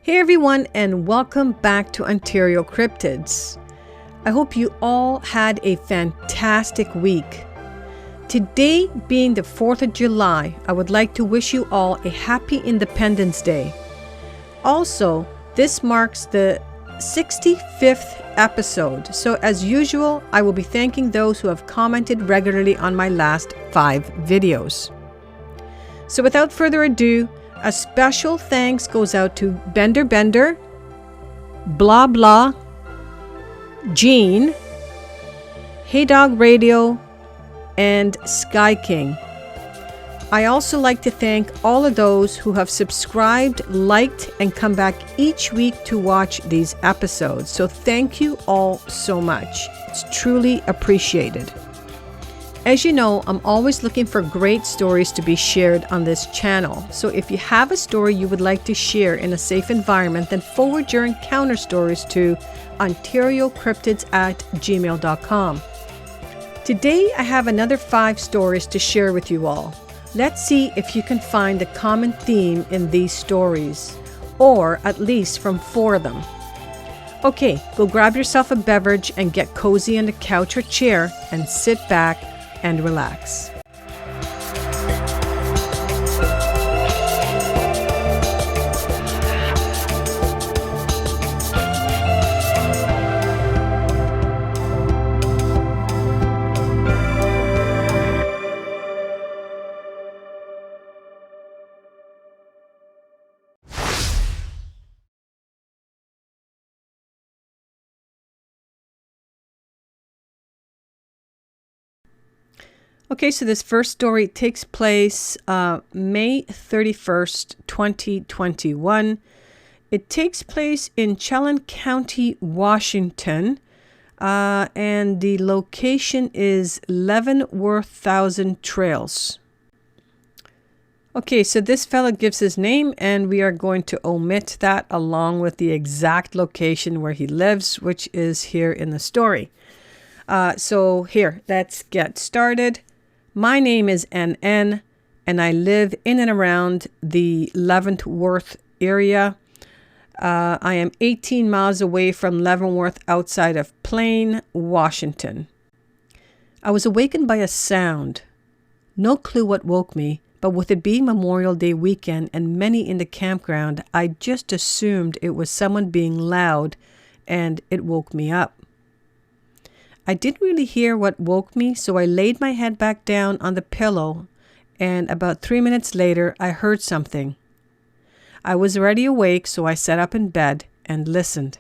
Hey everyone, and welcome back to OntarioCryptids. I hope you all had a fantastic week. Today being the 4th of July, I would like to wish you all a happy Independence Day. Also, this marks the 65th episode, so as usual, I will be thanking those who have commented regularly on my last 5 videos. So without further ado, a special thanks goes out to Bender, Blah Blah, Gene, Hey Dog Radio, and Sky King. I also like to thank all of those who have subscribed, liked, and come back each week to watch these episodes. So thank you all so much. It's truly appreciated. As you know, I'm always looking for great stories to be shared on this channel. So if you have a story you would like to share in a safe environment, then forward your encounter stories to OntarioCryptids@gmail.com. Today I have another 5 stories to share with you all. Let's see if you can find a common theme in these stories, or at least from 4 of them. Okay, go grab yourself a beverage and get cozy on the couch or chair and sit back and relax. Okay, so this first story takes place May 31st, 2021. It takes place in Chelan County, Washington, and the location is Leavenworth Thousand Trails. Okay, so this fella gives his name, and we are going to omit that along with the exact location where he lives, which is here in the story. So here, let's get started. My name is NN, and I live in and around the Leavenworth area. I am 18 miles away from Leavenworth outside of Plain, Washington. I was awakened by a sound. No clue what woke me, but with it being Memorial Day weekend and many in the campground, I just assumed it was someone being loud, and it woke me up. I didn't really hear what woke me, so I laid my head back down on the pillow, and about 3 minutes later, I heard something. I was already awake, so I sat up in bed and listened.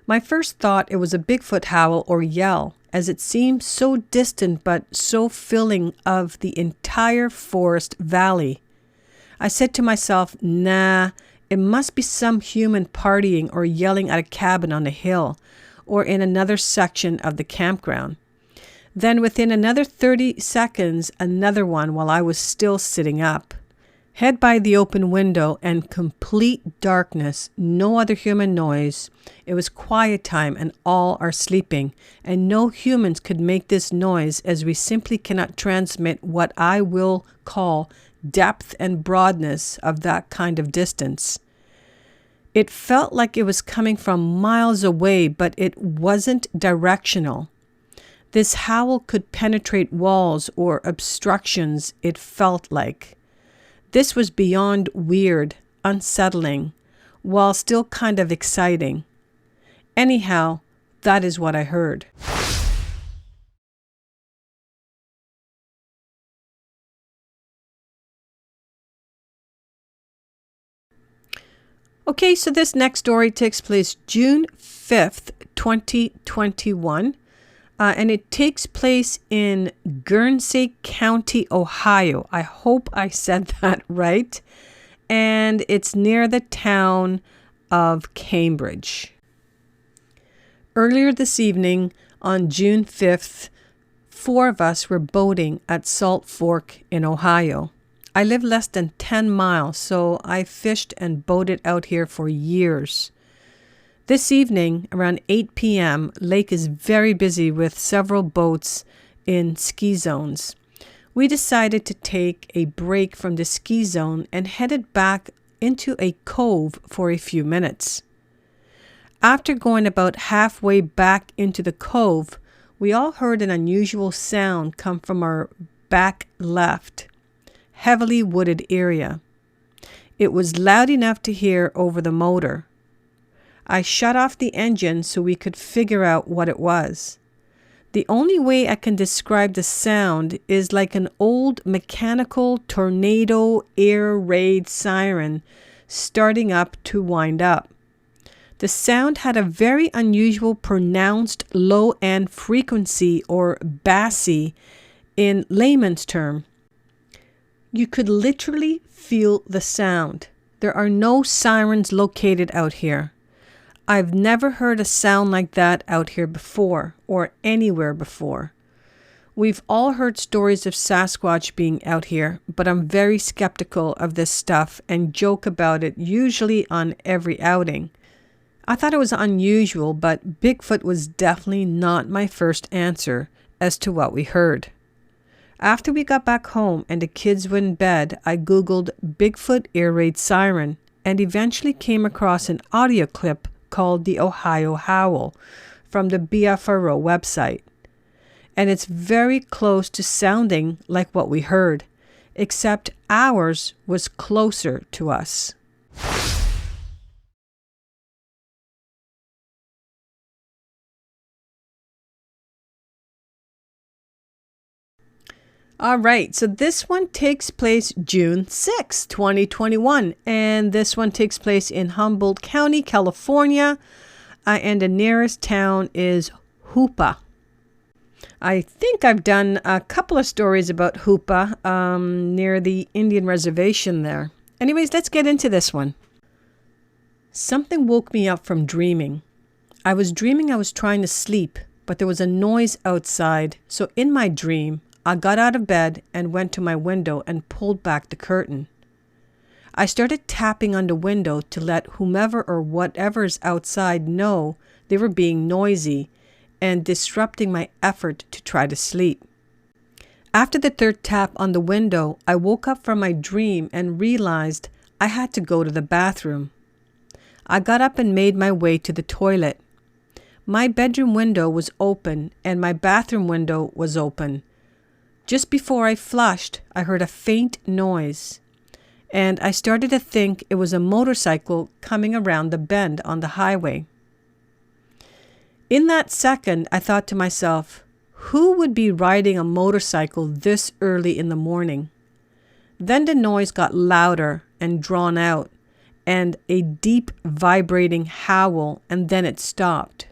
My first thought it was a Bigfoot howl or yell, as it seemed so distant but so filling of the entire forest valley. I said to myself, nah, it must be some human partying or yelling at a cabin on a hill, or in another section of the campground. Then within another 30 seconds, another one while I was still sitting up. Head by the open window and complete darkness, no other human noise. It was quiet time and all are sleeping, and no humans could make this noise as we simply cannot transmit what I will call depth and broadness of that kind of distance. It felt like it was coming from miles away, but it wasn't directional. This howl could penetrate walls or obstructions, it felt like. This was beyond weird, unsettling, while still kind of exciting. Anyhow, that is what I heard. Okay, so this next story takes place June 5th, 2021, and it takes place in Guernsey County, Ohio. I hope I said that right. And it's near the town of Cambridge. Earlier this evening, on June 5th, 4 of us were boating at Salt Fork in Ohio. I live less than 10 miles, so I fished and boated out here for years. This evening, around 8 p.m., lake is very busy with several boats in ski zones. We decided to take a break from the ski zone and headed back into a cove for a few minutes. After going about halfway back into the cove, we all heard an unusual sound come from our back left, heavily wooded area. It was loud enough to hear over the motor. I shut off the engine so we could figure out what it was. The only way I can describe the sound is like an old mechanical tornado air raid siren starting up to wind up. The sound had a very unusual pronounced low-end frequency, or bassy in layman's term. You could literally feel the sound. There are no sirens located out here. I've never heard a sound like that out here before, or anywhere before. We've all heard stories of Sasquatch being out here, but I'm very skeptical of this stuff and joke about it usually on every outing. I thought it was unusual, but Bigfoot was definitely not my first answer as to what we heard. After we got back home and the kids went in bed, I Googled Bigfoot air raid siren and eventually came across an audio clip called the Ohio Howl from the BFRO website. And it's very close to sounding like what we heard, except ours was closer to us. All right, so this one takes place June 6, 2021, and this one takes place in Humboldt County, California, and the nearest town is Hoopa. I think I've done a couple of stories about Hoopa near the Indian reservation there. Anyways, let's get into this one. Something woke me up from dreaming. I was dreaming I was trying to sleep, but there was a noise outside, so in my dream, I got out of bed and went to my window and pulled back the curtain. I started tapping on the window to let whomever or whatever's outside know they were being noisy and disrupting my effort to try to sleep. After the third tap on the window, I woke up from my dream and realized I had to go to the bathroom. I got up and made my way to the toilet. My bedroom window was open and my bathroom window was open. Just before I flushed, I heard a faint noise, and I started to think it was a motorcycle coming around the bend on the highway. In that second, I thought to myself, who would be riding a motorcycle this early in the morning? Then the noise got louder and drawn out, and a deep vibrating howl, and then it stopped.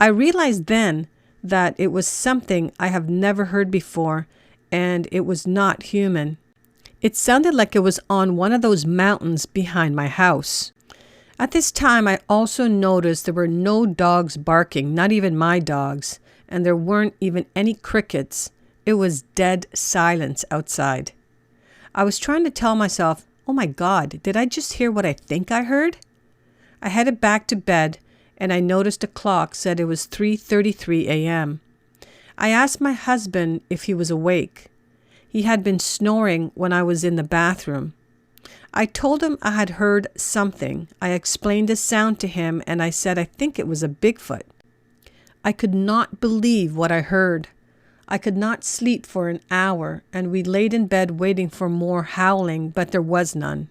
I realized then that it was something I have never heard before, and it was not human. It sounded like it was on one of those mountains behind my house. At this time, I also noticed there were no dogs barking, not even my dogs, and there weren't even any crickets. It was dead silence outside. I was trying to tell myself, oh my God, did I just hear what I think I heard? I headed back to bed, and I noticed the clock said it was 3:33 a.m. I asked my husband if he was awake. He had been snoring when I was in the bathroom. I told him I had heard something. I explained the sound to him, and I said I think it was a Bigfoot. I could not believe what I heard. I could not sleep for an hour, and we laid in bed waiting for more howling, but there was none.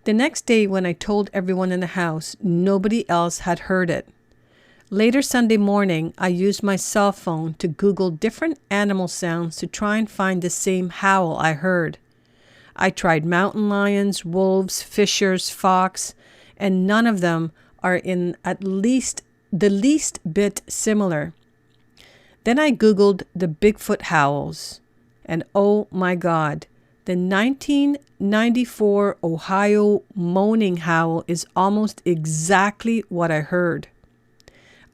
The next day, when I told everyone in the house, nobody else had heard it. Later Sunday morning, I used my cell phone to Google different animal sounds to try and find the same howl I heard. I tried mountain lions, wolves, fishers, fox, and none of them are in at least the least bit similar. Then I Googled the Bigfoot howls, and oh my God, the 1994 Ohio moaning howl is almost exactly what I heard.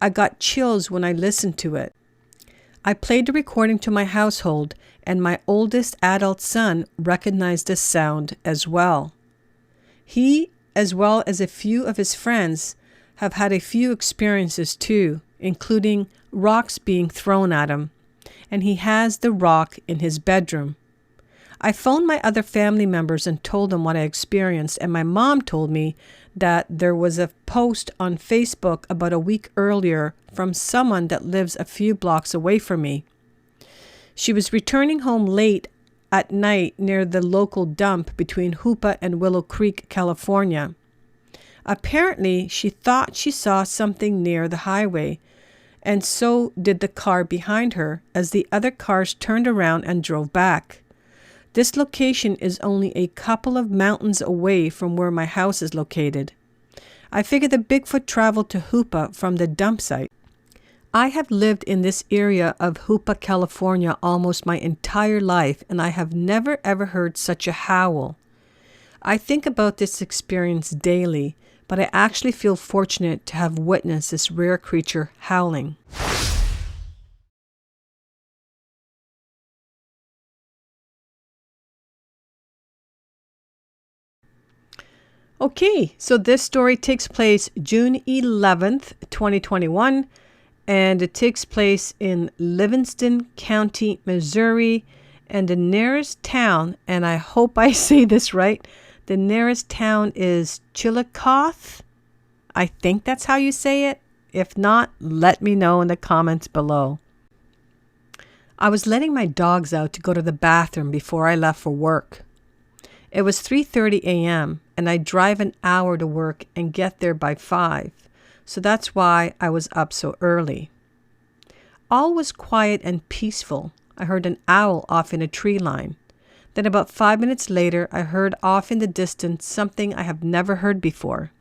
I got chills when I listened to it. I played the recording to my household, and my oldest adult son recognized the sound as well. He, as well as a few of his friends, have had a few experiences too, including rocks being thrown at him, and he has the rock in his bedroom. I phoned my other family members and told them what I experienced, and my mom told me that there was a post on Facebook about a week earlier from someone that lives a few blocks away from me. She was returning home late at night near the local dump between Hoopa and Willow Creek, California. Apparently, she thought she saw something near the highway, and so did the car behind her as the other cars turned around and drove back. This location is only a couple of mountains away from where my house is located. I figure the Bigfoot traveled to Hoopa from the dump site. I have lived in this area of Hoopa, California almost my entire life, and I have never ever heard such a howl. I think about this experience daily, but I actually feel fortunate to have witnessed this rare creature howling. Okay, so this story takes place June 11th, 2021, and it takes place in Livingston County, Missouri, and the nearest town, and I hope I say this right, the nearest town is Chillicothe. I think that's how you say it. If not, let me know in the comments below. I was letting my dogs out to go to the bathroom before I left for work. It was 3:30 a.m. and I drive an hour to work and get there by 5, so that's why I was up so early. All was quiet and peaceful. I heard an owl off in a tree line. Then about 5 minutes later, I heard off in the distance something I have never heard before.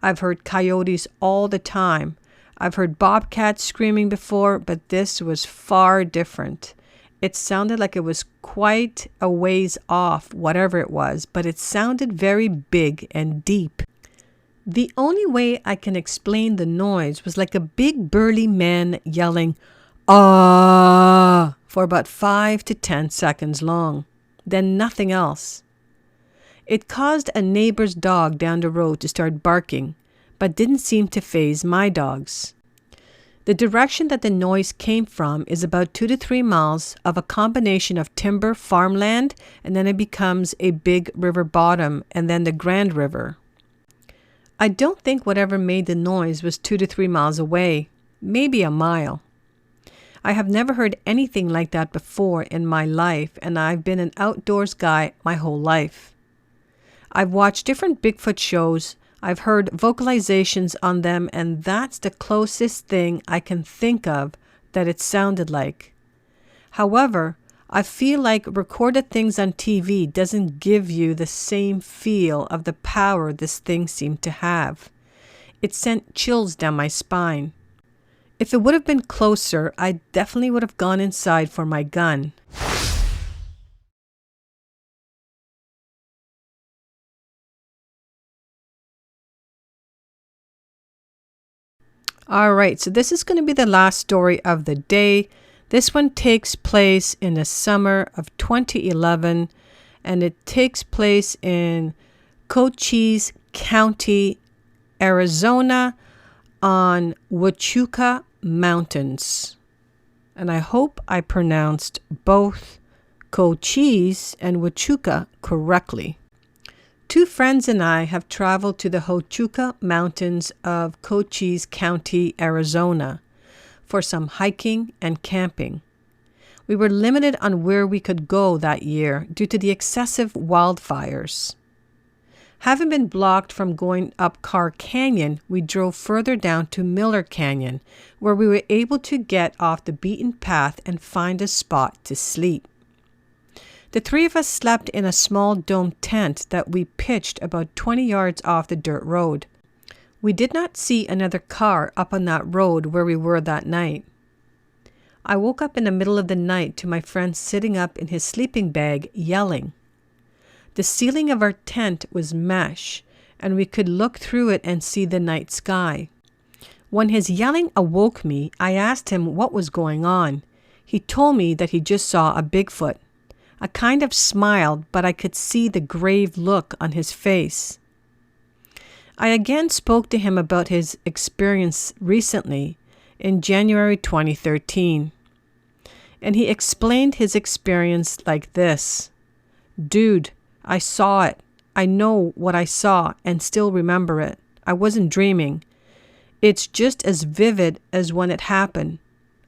I've heard coyotes all the time. I've heard bobcats screaming before, but this was far different. It sounded like it was quite a ways off, whatever it was, but it sounded very big and deep. The only way I can explain the noise was like a big burly man yelling, "Ah!" for about 5 to 10 seconds long. Then nothing else. It caused a neighbor's dog down the road to start barking, but didn't seem to faze my dogs. The direction that the noise came from is about 2 to 3 miles of a combination of timber farmland, and then it becomes a big river bottom, and then the Grand River. I don't think whatever made the noise was 2 to 3 miles away, maybe a mile. I have never heard anything like that before in my life, and I've been an outdoors guy my whole life. I've watched different Bigfoot shows. I've heard vocalizations on them, and that's the closest thing I can think of that it sounded like. However, I feel like recorded things on TV doesn't give you the same feel of the power this thing seemed to have. It sent chills down my spine. If it would have been closer, I definitely would have gone inside for my gun. All right, so this is going to be the last story of the day. This one takes place in the summer of 2011, and it takes place in Cochise County, Arizona, on Huachuca Mountains. And I hope I pronounced both Cochise and Huachuca correctly. 2 friends and I have traveled to the Huachuca Mountains of Cochise County, Arizona, for some hiking and camping. We were limited on where we could go that year due to the excessive wildfires. Having been blocked from going up Carr Canyon, we drove further down to Miller Canyon, where we were able to get off the beaten path and find a spot to sleep. The 3 of us slept in a small domed tent that we pitched about 20 yards off the dirt road. We did not see another car up on that road where we were that night. I woke up in the middle of the night to my friend sitting up in his sleeping bag yelling. The ceiling of our tent was mesh, and we could look through it and see the night sky. When his yelling awoke me, I asked him what was going on. He told me that he just saw a Bigfoot. I kind of smiled, but I could see the grave look on his face. I again spoke to him about his experience recently in January 2013, and he explained his experience like this. Dude, I saw it. I know what I saw and still remember it. I wasn't dreaming. It's just as vivid as when it happened.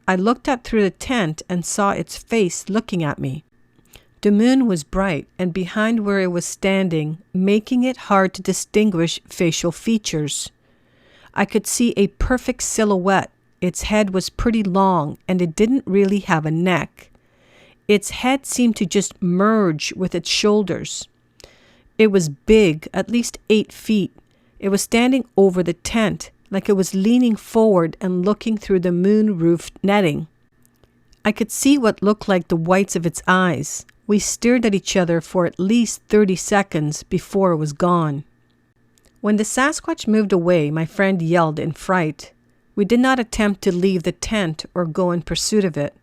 I looked up through the tent and saw its face looking at me. The moon was bright and behind where it was standing, making it hard to distinguish facial features. I could see a perfect silhouette. Its head was pretty long and it didn't really have a neck. Its head seemed to just merge with its shoulders. It was big, at least 8 feet. It was standing over the tent, like it was leaning forward and looking through the moon-roofed netting. I could see what looked like the whites of its eyes. We stared at each other for at least 30 seconds before it was gone. When the Sasquatch moved away, my friend yelled in fright. We did not attempt to leave the tent or go in pursuit of it.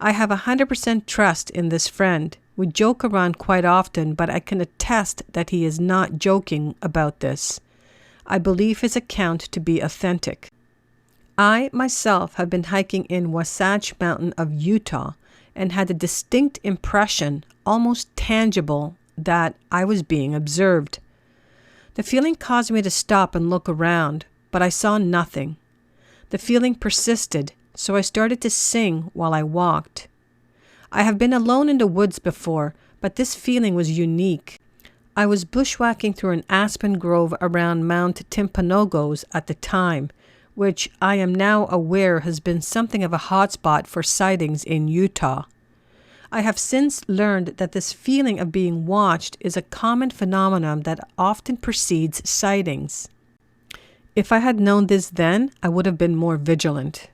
I have 100% trust in this friend. We joke around quite often, but I can attest that he is not joking about this. I believe his account to be authentic. I myself have been hiking in Wasatch Mountain of Utah and had a distinct impression, almost tangible, that I was being observed. The feeling caused me to stop and look around, but I saw nothing. The feeling persisted, so I started to sing while I walked. I have been alone in the woods before, but this feeling was unique. I was bushwhacking through an aspen grove around Mount Timpanogos at the time, which I am now aware has been something of a hotspot for sightings in Utah. I have since learned that this feeling of being watched is a common phenomenon that often precedes sightings. If I had known this then, I would have been more vigilant.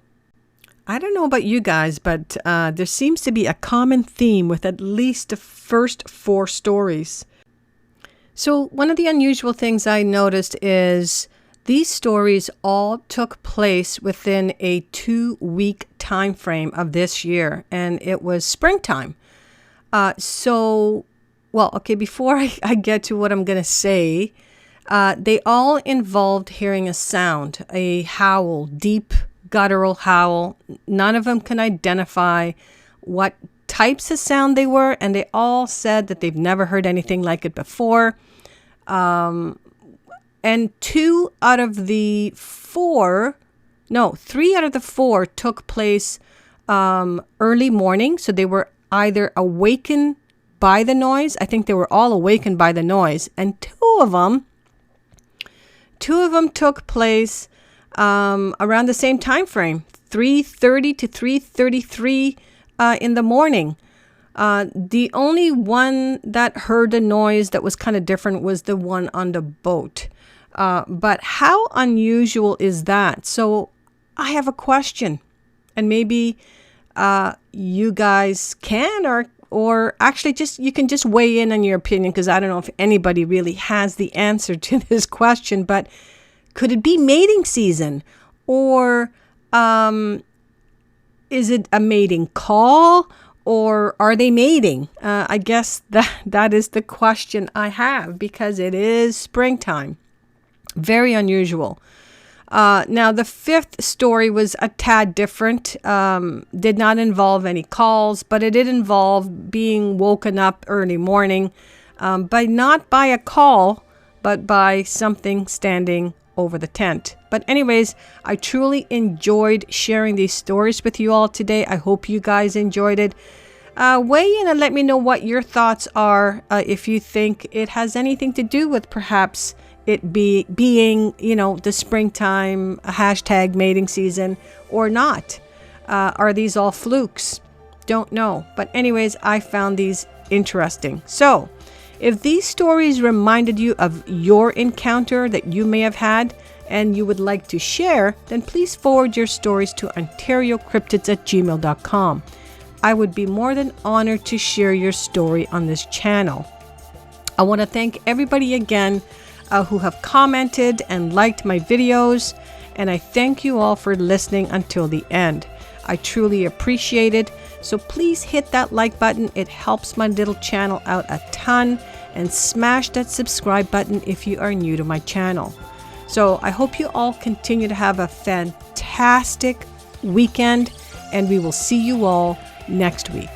I don't know about you guys, but there seems to be a common theme with at least the first 4 stories. So one of the unusual things I noticed is these stories all took place within a 2-week time frame of this year, and it was springtime. Before I get to what I'm going to say, they all involved hearing a sound, a howl, deep, guttural howl. None of them can identify what types of sound they were, and they all said that they've never heard anything like it before. And 3 out of the 4 took place early morning. So they were either awakened by the noise. I think they were all awakened by the noise. And 2 of them took place around the same time frame, 3:30 to 3:33 in the morning. The only one that heard a noise that was kind of different was the one on the boat. But how unusual is that? So I have a question, and maybe you guys can, or actually you can just weigh in on your opinion, because I don't know if anybody really has the answer to this question. But could it be mating season, or is it a mating call? Or are they mating? I guess that is the question I have, because it is springtime. Very unusual. Now, the 5th story was a tad different. Did not involve any calls, but it did involve being woken up early morning, not by a call, but by something standing over the tent. But anyways, I truly enjoyed sharing these stories with you all today. I hope you guys enjoyed it. Weigh in and let me know what your thoughts are, if you think it has anything to do with perhaps it being, the springtime #mating season or not. Are these all flukes? Don't know. But anyways, I found these interesting. So if these stories reminded you of your encounter that you may have had and you would like to share, then please forward your stories to OntarioCryptids@gmail.com. I would be more than honored to share your story on this channel. I want to thank everybody again who have commented and liked my videos, and I thank you all for listening until the end. I truly appreciate it. So please hit that like button. It helps my little channel out a ton, and smash that subscribe button if you are new to my channel. So I hope you all continue to have a fantastic weekend, and we will see you all next week.